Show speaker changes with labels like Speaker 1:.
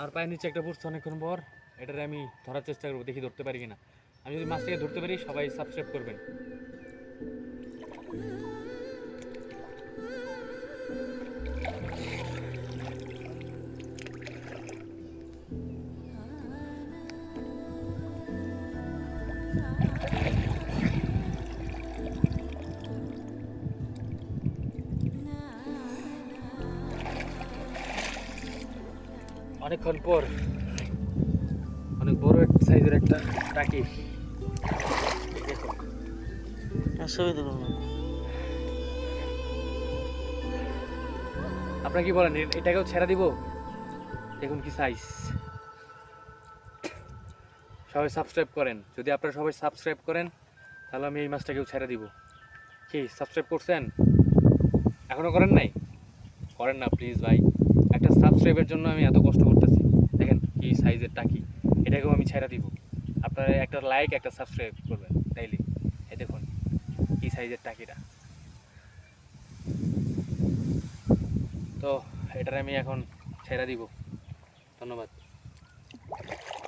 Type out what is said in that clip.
Speaker 1: আর পায়ের নিচে একটা পড়ছে অনেকক্ষণ পর। এটারে আমি ধরার চেষ্টা করবো, দেখি ধরতে পারি কিনা। আমি যদি মাছটাকে ধরতে পারি সবাই সাবস্ক্রাইব করবেন। অনেকক্ষণ পর অনেক বড় একটা সাইজের একটা টাকি।
Speaker 2: ছবি দেবো না।
Speaker 1: আপনারা কি বলেন, এটাকেও ছেড়ে দিব? দেখুন কি সাইজ। সবাই সাবস্ক্রাইব করেন, যদি আপনারা সবাই সাবস্ক্রাইব করেন তাহলে আমি এই মাছটাকেও ছেড়ে দিব। কি সাবস্ক্রাইব করছেন? এখনো করেন নাই? করেন না প্লিজ ভাই, একটা সাবস্ক্রাইবের জন্য আমি এত কষ্ট করতেছি। দেখেন কি সাইজের টাকি, এটাকেও আমি ছেড়ে দিব। আপনারা একটা লাইক একটা সাবস্ক্রাইব করবেন তাইলে। এই দেখুন কি সাইজের টাকিটা। তো এটার আমি এখন ছেড়ে দিব। ধন্যবাদ।